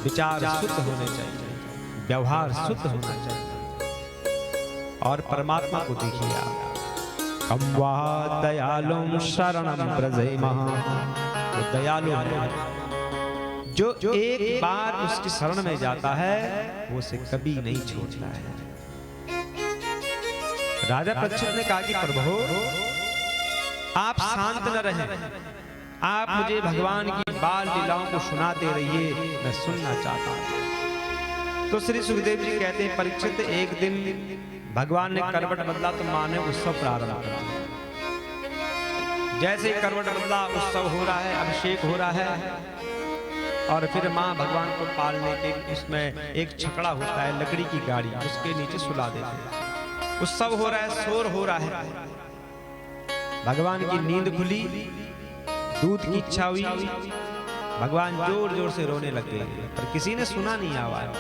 विचार शुद्ध होने चाहिए, व्यवहार शुद्ध होना चाहिए। और परमात्मा को देखिए आप, कम वह दयालुम शरणम व्रजेमः, वो दयालु है जो एक बार उसकी शरण में जाता है वो उसे कभी नहीं छोड़ता है। राजा परीक्षित ने कहा कि प्रभु आप शांत न रहें, आप मुझे भगवान की बाल लीलाओं को सुनाते रहिए, मैं सुनना चाहता हूं। तो श्री सुखदेव जी कहते हैं, परीक्षित एक दिन भगवान ने करवट बदला तो मां ने उत्सव प्रारंभ कर दिया। जैसे ही करवट बदला, उत्सव हो रहा है, अभिषेक हो रहा है, और फिर मां भगवान को पालने के इसमें एक छकड़ा होता है, लकड़ी की गाड़ी, उसके नीचे सुला देते हैं। उत्सव हो रहा है, शोर हो रहा है, भगवान की नींद खुली, दूध की इच्छा हुई, भगवान जोर जोर से रोने लगे, पर किसी ने सुना नहीं आवाज।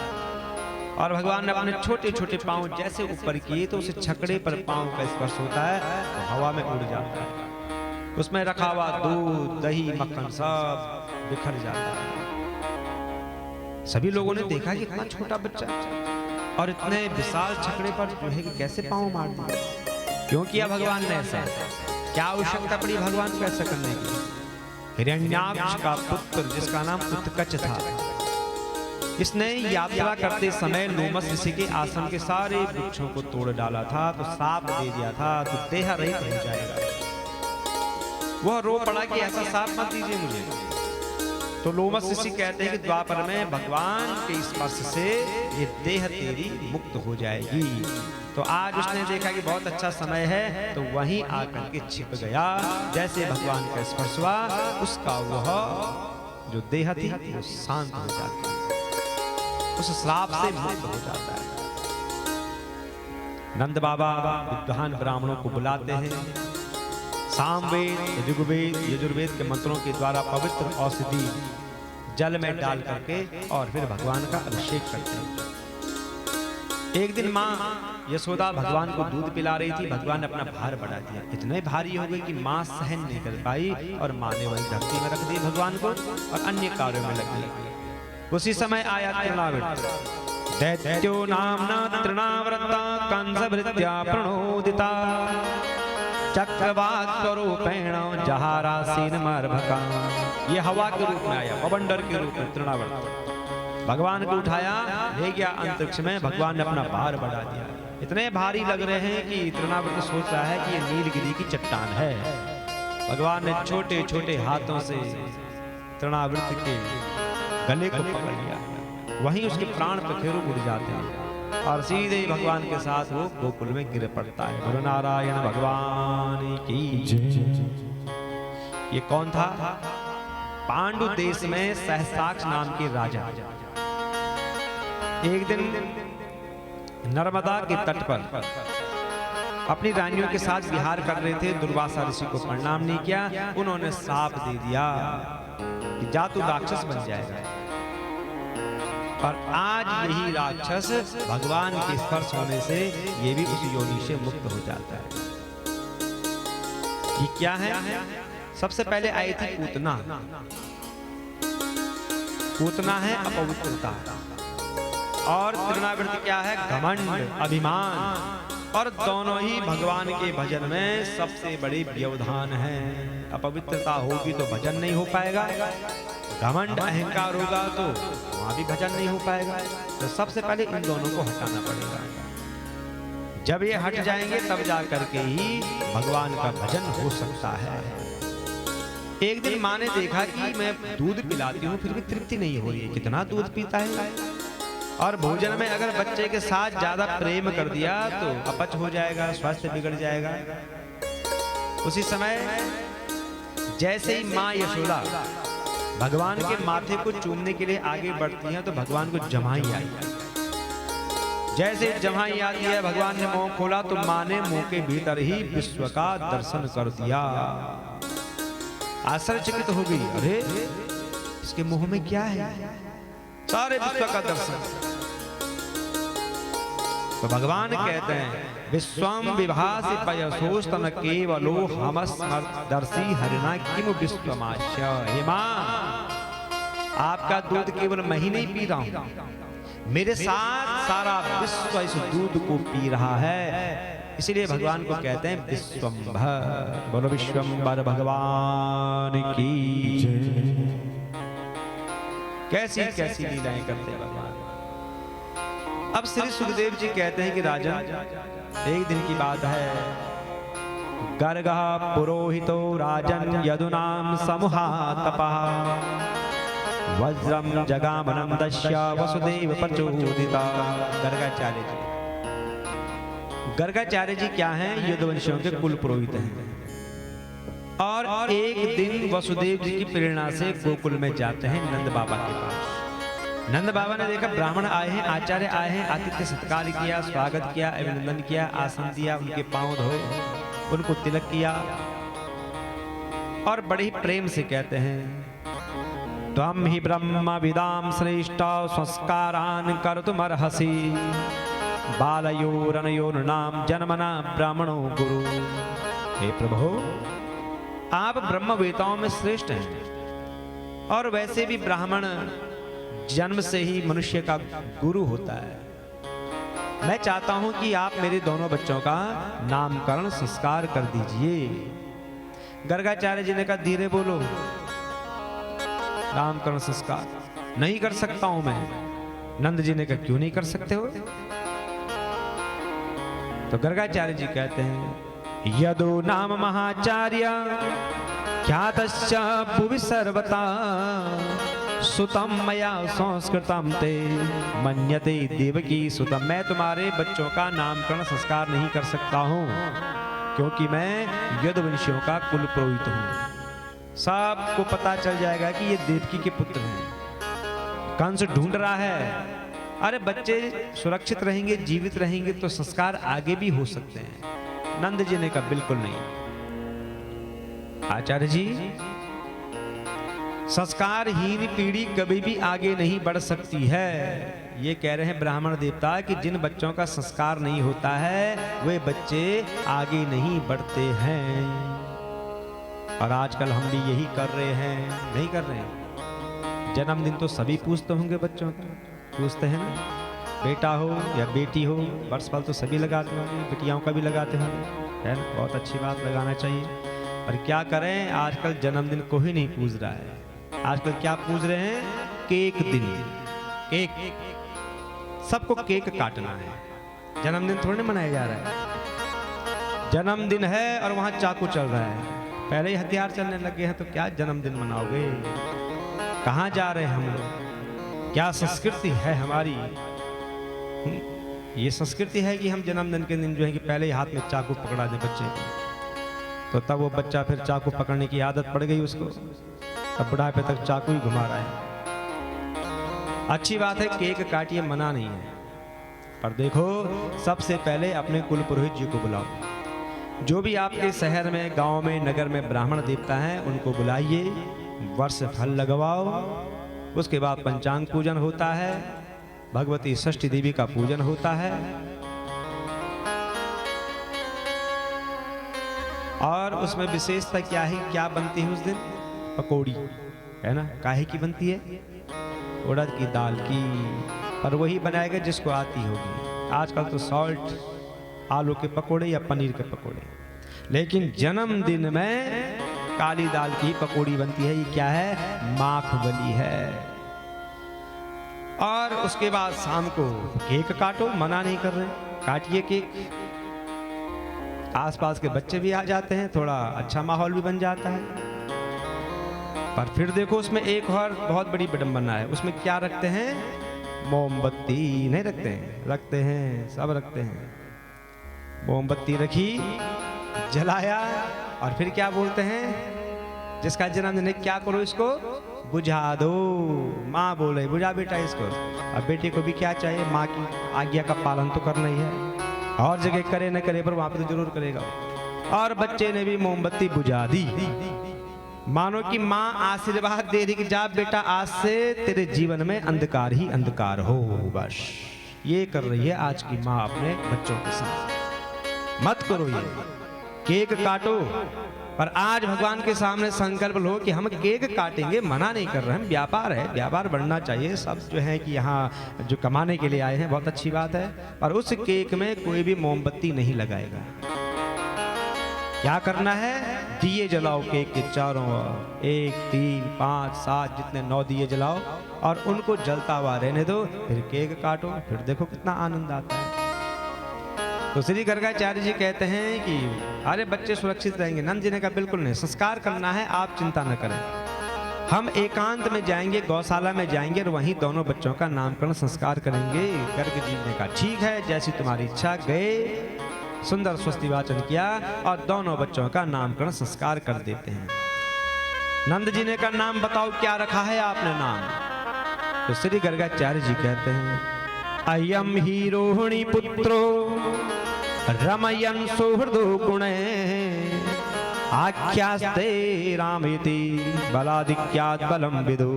और भगवान ने अपने छोटे छोटे पांव जैसे ऊपर किए तो उस छकड़े पर पांव का स्पर्श होता है तो हवा में उड़ जाता है, उसमें रखा हुआ दूध, दही, मक्खन सब बिखर जाता है। सभी लोगों ने देखा कि इतना छोटा बच्चा और इतने विशाल छकड़े पर जो है कि कैसे पांव मार दिया, क्यों किया भगवान ने ऐसा, क्या आवश्यकता पड़ी भगवान को ऐसा करने की। हिरण्याक्ष का पुत्र जिसका नाम उत्कच था, इसने यात्रा करते समय लोमस ऋषि के आश्रम के सारे वृक्षों को तोड़ डाला था, तो साप दे दिया था तो देह रहित हो जाएगा। वह रो पड़ा कि ऐसा साप मत दीजिए मुझे। तो लोमस ऋषि कहते हैं कि द्वापर में भगवान के स्पर्श से ये देह तेरी मुक्त हो जाएगी। तो आज उसने देखा कि बहुत अच्छा समय है, तो वहीं आकर के छिप गया। जैसे भगवान का स्पर्श हुआ, उसका वह जो देह थी वो शांत हो जाती है, उस श्राप से मुक्त हो जाता है। नंद बाबा विद्वान ब्राह्मणों को बुलाते हैं, सामवेद, ऋग्वेद, यजुर्वेद के मंत्रों के द्वारा पवित्र औषधि जल में डाल करके और फिर भगवान का अभिषेक करते हैं। एक दिन माँ यशोदा भगवान को दूध पिला रही थी, भगवान ने अपना भार बढ़ा दिया, इतने भारी हो गए कि माँ सहन नहीं कर पाई और माँ ने वही धरती में रख दी भगवान को और अन्य कार्यों में लग गई। उसी समय आया तृणावृत, दैत्यो नामना तृणावृता कंसभृत्या प्रणोदिता चक्रवात स्वरूपेण जहारासीन मर्भका। ये हवा के रूप में आया, पवंडर के रूप में तृणावृत भगवान को उठाया, ले गया अंतरिक्ष में, भगवान ने अपना भार बढ़ा दिया। इतने भारी लग रहे हैं कि तृणावृत सोच रहा है कि ये नीलगिरी की चट्टान है। भगवान ने छोटे छोटे हाथों से तृणावृत के गले को पकड़ लिया, वहीं उसके प्राण पखेरु उड़ जाते हैं और सीधे भगवान के साथ वो गोकुल में गिर पड़ता है। गुरु नारायण भगवान की जय। ये कौन था? पांडु देश में सहस्राक्ष नाम के राजा एक दिन नर्मदा के तट पर अपनी रानियों के साथ विहार कर रहे थे। दुर्वासा ऋषि को प्रणाम नहीं किया, उन्होंने शाप दे दिया कि जा तू राक्षस बन जाएगा। और आज यही राक्षस भगवान के स्पर्श होने से ये भी उस योनि से मुक्त हो जाता है। ये क्या है? सबसे पहले आई थी पूतना। पूतना है अपवित्रता, और तृणावृत क्या है? घमंड, अभिमान। और दोनों ही भगवान के भजन में सबसे बड़ी व्यवधान है। अपवित्रता होगी तो भजन नहीं हो पाएगा, घमंड अहंकार होगा तो वहां भी भजन नहीं हो पाएगा। तो सबसे पहले इन दोनों को हटाना पड़ेगा। जब ये हट जाएंगे तब जाकर के ही भगवान का भजन हो सकता है। एक दिन माँ ने देखा कि मैं दूध पिलाती हूँ फिर भी तृप्ति नहीं हो रही है, कितना दूध पीता है। और भोजन में अगर बच्चे के साथ ज्यादा प्रेम कर दिया तो अपच हो जाएगा, स्वास्थ्य बिगड़ जाएगा। उसी समय जैसे ही माँ यशोदा भगवान के माथे को चूमने के लिए आगे बढ़ती हैं तो भगवान को जमाई आई। जैसे जमाई आती है, भगवान ने मुंह खोला तो माँ ने मुंह के भीतर ही विश्व का दर्शन कर दिया। आश्चर्यचकित हो गई, अरे इसके मुंह में क्या है? सारे विश्व का दर्शन। तो भगवान कहते हैं, विश्वम विभासि पयसोस्तन केवलो हमस्मर्दर्शी हरिणा किम विश्वमाश्य। हे मां, आपका दूध केवल मैं ही नहीं पी रहा हूं, मेरे साथ सारा विश्व इस दूध को पी रहा है। इसलिए भगवान को कहते हैं विश्वंभर। बोलो विश्वंभर भगवान की जय। कैसी कैसी लीलाएं करते हैं भगवान। अब श्री सुखदेव जी कहते हैं कि राजन, एक दिन की बात है, गर्गः पुरोहितो राजन यदुनाम समूहातपः वज्रम जगामनं दश्य वसुदेव प्रचोदिता। गर्गाचार्य जी, गर्गाचार्य जी क्या हैं? यदुवंशियों के कुल पुरोहित हैं। और एक दिन वसुदेव जी की प्रेरणा से गोकुल में जाते हैं नंद बाबा के पास। नंद बाबा ने देखा ब्राह्मण आए हैं, आचार्य आए हैं, आतिथ्य सत्कार किया, स्वागत किया, अभिनंदन किया, आसन दिया, उनके पांव धोए, उनको तिलक किया और बड़े ही प्रेम से कहते हैं त्वं हि ब्रह्म विदाम श्रेष्ठ संस्कारान कर्तुमर्हसि बालयोरनयोर्नाम जन्मना ब्राह्मणो गुरु। हे प्रभु, आप ब्रह्मवेताओं में श्रेष्ठ हैं और वैसे भी ब्राह्मण जन्म से ही मनुष्य का गुरु होता है। मैं चाहता हूं कि आप मेरे दोनों बच्चों का नामकरण संस्कार कर दीजिए। गर्गाचार्य जी ने कहा धीरे बोलो, नामकरण संस्कार नहीं कर सकता हूं मैं। नंद जी ने कहा क्यों नहीं कर सकते हो? तो गर्गाचार्य जी कहते हैं यदो नाम महाचार्य ख्यातश्च भुवि सर्वथा सुतम मया संस्कृतम ते मन्यते देवकी सुतम। मैं तुम्हारे बच्चों का नामकरण संस्कार नहीं कर सकता हूं क्योंकि मैं यदुवंशियों का कुल पुरोहित हूं। सबको पता चल जाएगा कि ये देवकी के पुत्र हैं। कंस ढूंढ रहा है। अरे बच्चे सुरक्षित रहेंगे, जीवित रहेंगे तो संस्कार आगे भी हो सकते हैं। नंद जी ने कहा बिल्कुल नहीं आचार्य जी, संस्कारहीन पीढ़ी कभी भी आगे नहीं बढ़ सकती है। ये कह रहे हैं ब्राह्मण देवता कि जिन बच्चों का संस्कार नहीं होता है वे बच्चे आगे नहीं बढ़ते हैं। और आजकल हम भी यही कर रहे हैं, नहीं कर रहे हैं? जन्मदिन तो सभी पूछते होंगे बच्चों का, पूछते हैं ना, बेटा हो या बेटी हो, वर्ष फल तो सभी लगाते होंगे, बेटियाओं का भी लगाते होंगे, है ना? बहुत अच्छी बात, लगाना चाहिए। पर क्या करें, आजकल जन्मदिन को ही नहीं पूछ रहा है। आजकल क्या पूछ रहे हैं? केक दिन, केक, सबको केक काटना है। जन्मदिन थोड़ी मनाया जा रहा है। जन्मदिन है और वहां चाकू चल रहा है, पहले ही हथियार चलने लगे हैं, तो क्या जन्मदिन मनाओगे? कहां जा रहे हैं हम लोग? क्या संस्कृति है हमारी? ये संस्कृति है कि हम जन्मदिन के दिन जो है कि पहले ही हाथ में चाकू पकड़ा दे बच्चे को, तो तब वो बच्चा फिर चाकू पकड़ने की आदत पड़ गई उसको, तब बुढ़ापे तक चाकू ही घुमा रहा है। अच्छी बात है, केक काटिए, मना नहीं है, पर देखो सबसे पहले अपने कुल पुरोहित जी को बुलाओ। जो भी आपके शहर में, गांव में, नगर में ब्राह्मण देवता हैं उनको बुलाइए, वर्ष फल लगवाओ। उसके बाद पंचांग पूजन होता है, भगवती षष्ठी देवी का पूजन होता है, और उसमें विशेषता क्या है, क्या बनती है उस दिन? पकौड़ी, है ना? काहे की बनती है? उड़द की दाल की, पर वही बनाएगा जिसको आती होगी। आजकल तो सॉल्ट, आलू के पकोड़े या पनीर के पकोड़े, लेकिन जन्मदिन में काली दाल की पकौड़ी बनती है। ये क्या है? माख बली है। और उसके बाद शाम को केक काटो, मना नहीं कर रहे, काटिए केक। आसपास के बच्चे भी आ जाते हैं, थोड़ा अच्छा माहौल भी बन जाता है। पर फिर देखो उसमें एक और बहुत बड़ी विडंबना है। उसमें क्या रखते हैं? मोमबत्ती नहीं रखते हैं? रखते हैं, सब रखते हैं। मोमबत्ती रखी, जलाया, और फिर क्या बोलते हैं? जिसका जन्मदिन है क्या करो, इसको बुझा दो। माँ बोले बुझा बेटा इसको। अब बेटे को भी क्या चाहिए? माँ की आज्ञा का पालन तो करना ही है। और जगह करे न करे पर वहां पर तो जरूर करेगा। और बच्चे ने भी मोमबत्ती बुझा दी, मानो कि माँ आशीर्वाद दे रही कि जा बेटा, आज से तेरे जीवन में अंधकार ही अंधकार हो। बस ये कर रही है आज की माँ अपने बच्चों के साथ। मत करो ये। केक काटो, पर आज भगवान के सामने संकल्प लो कि हम केक काटेंगे, मना नहीं कर रहे हैं, व्यापार है, व्यापार बढ़ना चाहिए। सब जो है कि यहाँ जो कमाने के लिए आए हैं बहुत अच्छी बात है, पर उस केक में कोई भी मोमबत्ती नहीं लगाएगा। क्या करना है? दिए जलाओ केक के चारों ओर, 1 3 5 7 जितने 9 दिए जलाओ और उनको जलता हुआ रहने दो, फिर केक काटो, फिर देखो कितना आनंद आता है। तो श्री गर्गाचार्य जी कहते हैं कि अरे बच्चे सुरक्षित रहेंगे। नंद जी ने कहा बिल्कुल नहीं, संस्कार करना है, आप चिंता न करें, हम एकांत में जाएंगे, गौशाला में जाएंगे और वहीं दोनों बच्चों का नामकरण संस्कार करेंगे। गर्ग जी ने कहा ठीक है, जैसी तुम्हारी इच्छा। गए, सुंदर स्वस्ति वाचन किया और दोनों बच्चों का नामकरण संस्कार कर देते हैं। नंद जी ने कहा नाम बताओ, क्या रखा है आपने नाम? तो श्री गर्गाचार्य जी कहते हैं अयम ही रोहिणी पुत्रो रमयन सुहृदो गुणे आख्यास्ते रामेति बलादिक्यात् बलम विदु।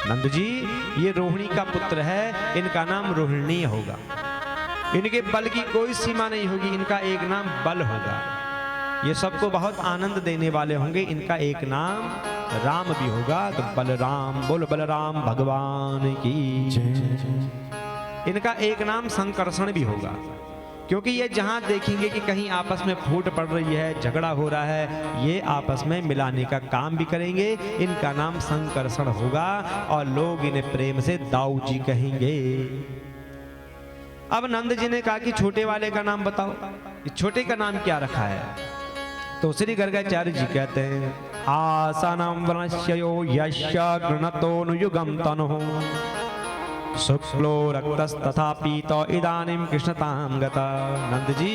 नंद जी ये रोहिणी का पुत्र है, इनका नाम रोहिणी होगा, इनके बल की कोई सीमा नहीं होगी, इनका एक नाम बल होगा, ये सबको बहुत आनंद देने वाले होंगे, इनका एक नाम राम भी होगा। तो बलराम, बोल बलराम भगवान की जय। इनका एक नाम संकर्षण भी होगा, क्योंकि ये जहां देखेंगे कि कहीं आपस में फूट पड़ रही है, झगड़ा हो रहा है, ये आपस में मिलाने का काम भी करेंगे। इनका नाम संकर्षण होगा और लोग इन्हें प्रेम से दाऊ जी कहेंगे। अब नंद जी ने कहा कि छोटे वाले का नाम बताओ, छोटे का नाम क्या रखा है? तो श्री गर्गाचार्य जी कहते हैं आसनम वनस्यो यस्य गृणतोनुयुगम तनुः शुक्लो रक्तस्तथा पीतो इदानीं कृष्णतां गता। नंद जी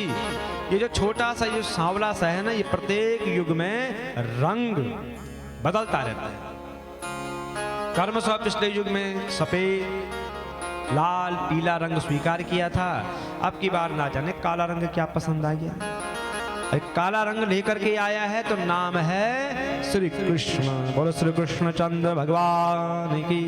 ये जो छोटा सा ये सांवला सा है ना, ये प्रत्येक युग में रंग बदलता रहता है। कर्म स्व पिछले युग में सफेद लाल पीला रंग स्वीकार किया था, अब की बार ना जाने काला रंग क्या पसंद आ गया। काला रंग लेकर के आया है तो नाम है श्री कृष्ण। बोलो श्री कृष्ण चंद्र भगवान की।